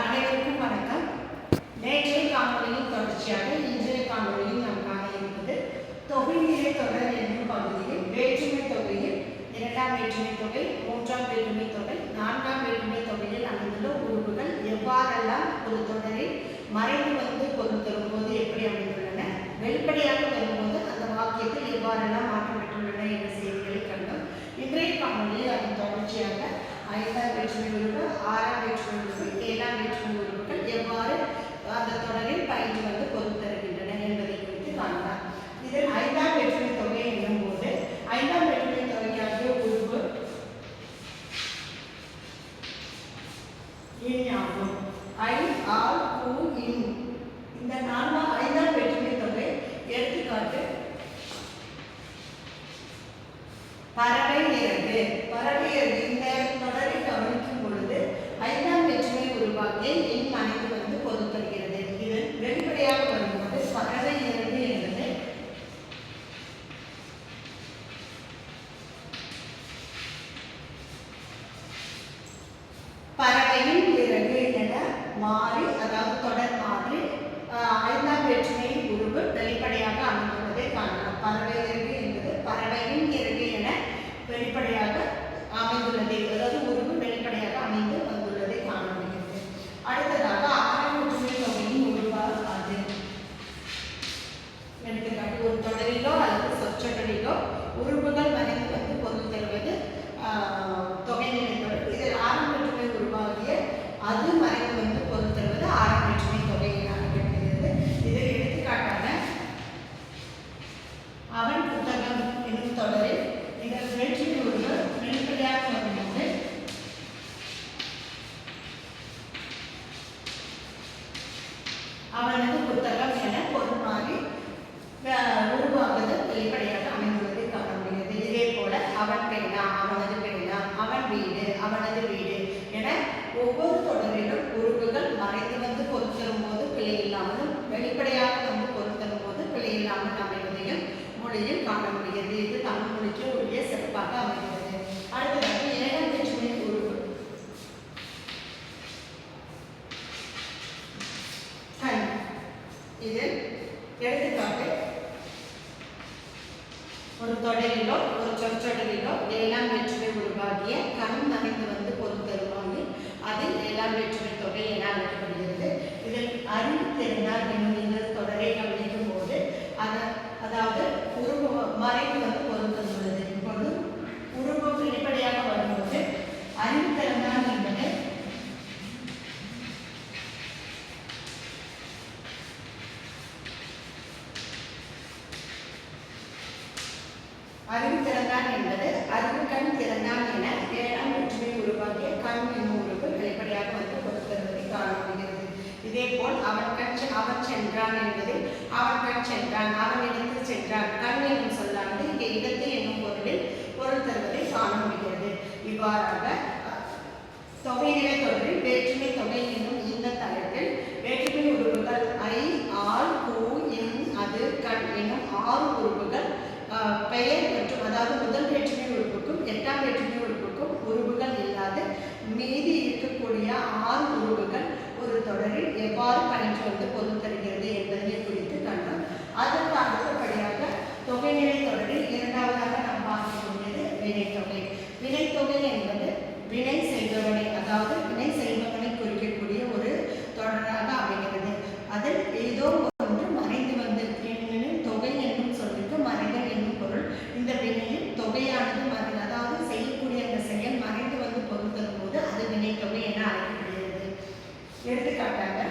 அனைவருக்கும் வணக்கம். நேற்றைய காணொலியின் தொடர்ச்சியாக இன்றைய காணொலியில் நாம் காண இருப்பது தொகைநிலை தொடர் என்னும் பகுதியில் வேற்றுமை தொகையில் இரண்டாம் வேற்றுமை தொகை, மூன்றாம் வேற்றுமை தொகை, நான்காம் வேற்றுமை தொகையில் அமைந்துள்ள உறுப்புகள் எவ்வாறெல்லாம் ஒரு தொடரில் மறைந்து வந்து பொருள் தரும்போது எப்படி அமைந்துள்ளன, வெளிப்படையாக வரும்போது அந்த வாக்கியத்தில் எவ்வாறெல்லாம் மாற்றம் பெற்றுள்ளன என்ற செய்திகளை கண்டோம். இன்றைய காணொலியில் அதன் தொடர்ச்சியாக ஐந்தாம் வேற்றுமை உறுப்பு, ஆறாம் வேற்றுமை உறுப்பு, ஏழாம் வேற்றுமை உறுப்புகள் எவ்வாறு அந்த தொடரில் பயின்று வந்து பொருள் தருகின்றன என்பதை குறித்து காணலாம். இதில் ஐந்தாம் வேற்றுமை தொகை என்னும் போது ஐந்தாம் வேற்றுமை தொகைக்காகிய உறுப்பு இன் ஆகும். ஐ, ஆர், கு, இன். இந்த ஐந்தாம் வேற்றுமை தொகை எடுத்துக்காட்டு பறவை இறகு. பறவை இறகு இந்த தொடரை கவனிக்கும் பொழுது ஐந்தாம் வேற்றுமை உருவாக்கிய எண் அனைத்து வந்து பொருள் தருகிறது. இது வெளிப்படையாக வரும்போது பறவை இறகு என்பது பறவையின் இறகு என மாறி, அதாவது தொடர் மாறி ஐந்தாம் வேற்றுமை உருவு வெளிப்படையாக அமைந்துள்ளதை காணலாம். பறவை இறகு என்பது பறவையின் இறகு என வெளிப்படையாக அமைந்துள்ளதை, அதாவது உருவு வெளிப்படையாக அமைந்து வந்துள்ளதை காண முடிகிறது. அடுத்ததாக ஆறாம் வேற்றுமை தொகையின் உருவாகாது. எடுத்துக்காட்டு ஒரு தொடரிலோ அல்லது சொற்றொடரிலோ உறுப்புகள் மறைந்து வந்து பொருள் தருவது தொகைநிலை தொடர். இதில் ஆறாம் வேற்றுமை உருவாகிய அது மறைந்து வந்து பொருள் தருவது ஆறாம் வேற்றுமை தொகை என அழைக்கப்படுகிறது. இதில் எடுத்துக்காட்டாக அவன் புத்தகம் என்னும் தொடரில் இதன் வேற்றுமை உருவு வெளிப்படையாக வரும்போது அவனது புத்தகம் என பொருள் மாறி உருவாகுவது வெளிப்படையாக அமைந்துள்ளதை காண முடிகிறது. இதே போல அவன் பேனா, அவனது பேனா, அவன் வீடு, அவனது வீடு என ஒவ்வொரு தொடரிலும் உறுப்புகள் மறைந்து வந்து பொருள் தரும்போது பிழை இல்லாமலும் வெளிப்படையாக வந்து பொருள் தரும்போது பிழை இல்லாமல் அமைவதையும் மொழியில் காண முடிகிறது. இது தமிழ் மொழிக்கு உரிய சிறப்பாக அமைகிறது. அடுத்ததாக ஏழாம் வேற்றுமை உறுப்பு கண். இதில் எடுத்துக்காட்டு ஒரு தொடரிலோ ஒரு சொற்றொடரிலோ ஏழாம் வேற்றுமை உருவாகிய கண் மறைந்து வந்து பொருள் தருவாங்க. அது ஏழாம் வேற்றுமை தொகை என அழைக்கப்படுகிறது. இதில் அறிவு தெரிந்தால் என்னும் இந்த தொடரை கவனிக்கும் போது அதாவது உருவ மறைந்து வந்து பொருள் தந்துள்ளது. இப்பொழுது உருவ வெளிப்படையாக வரும்போது அறிவு திறந்தான் என்பது அறிவு திறந்தான் என்பது அறிவு கண் திறந்தான் என ஏழாம் வேற்றுமை உருவாகிய கண் என்னும் உறுப்பு வெளிப்படையாக வந்து பொருள் தருவதை காண முடிகிறது. இதே போல் அவன் சென்றான் என்பதில் அவன் கண் சென்றான், அவன் இடத்து சென்றான், கண் என்னும் சொல்லானது இங்கே இடத்து என்னும் பொருளில் பொருள் தருவதை காண முடிகிறது. இவ்வாறாக தொகைநிலை தொடரில் வேற்றுமை தொகை என்னும் இந்த தலைப்பில் வேற்றுமை உறுப்புகள் ஐ, ஆர், கு, இன், அது, கண் என்னும் 6 உறுப்புகள் பெயர் மற்றும் அதாவது முதல் வேற்றுமை உறுப்புக்கும் எட்டாம் வேற்றுமை உறுப்புக்கும் உறுப்புகள் இல்லாத மீதி இருக்கக்கூடிய 6 உறுப்புகள் ஒரு தொடரில் எவ்வாறு பயின்று வந்து பொருள் தருகிறது என்பதை குறித்து கண்டோம். அதற்கு அடுத்தபடியாக தொகைநிலை தொடரில் இரண்டாவதாக நாம் பார்க்கக்கூடியது வினைத்தொகை. வினைத்தொகை என்பது வினை செய்பவனை, அதாவது வினை செய்பவனை குறிக்கக்கூடிய ஒரு தொடராக அமைகிறது. அதில் ஏதோ ஒன்று மறைந்து வந்து தொகை என்னும் சொல்லிட்டு மறைதல் என்னும் பொருள். இந்த வினையில் தொகையானது அதாவது செய்யக்கூடிய அந்த செயல் மறைந்து வந்து பொருள் தரும்போது அது வினைத்தொகை என அழைக்கப்படுகிறது. எடுத்துக்காட்டாக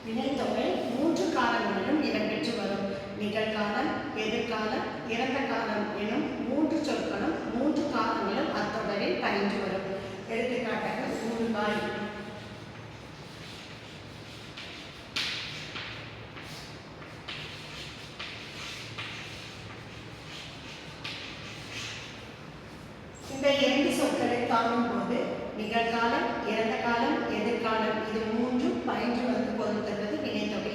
வினைத்தொகை 3 காலங்களிலும் இடம்பெற்று வரும். நிகழ்காலம், எதிர்காலம், இறந்த காலம் எனும் 3 சொற்களும் 3 காலங்களும் அத்தொடரில் பயின்று வரும். எடுத்துக்காட்டாக ஊறுகாய். இந்த 2 சொற்களை காணும்போது நிகழ்காலம், இறந்த காலம், எதிர்காலம் இது 3 பயின்று வந்து பொருள் தருவது வினைத்தொகை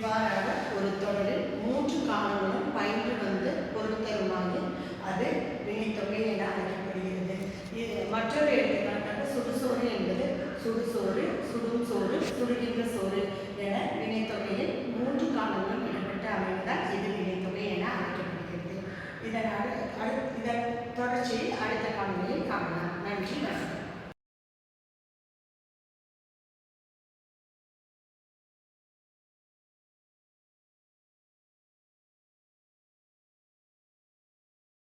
இவ்வாறாக ஒரு தொடரில் 3 காலங்களும் பயின்று வந்து பொருத்தருமாறு அது வினைத்தொகை என அழைக்கப்படுகிறது. இது மற்றொரு எடுத்துக்காட்டாக சுடுசோறு என்பது சுடுசோறு, சுடும் சோறு, சுடுகின்ற சோறு என வினைத்தொகையில் 3 காலங்களும் இடப்பட்டு அமைவதால் இது வினைத்தொகை என அழைக்கப்படுகிறது. இதன் தொடர்ச்சியை அடுத்த காணொலியில் காணலாம். நன்றி, வணக்கம்.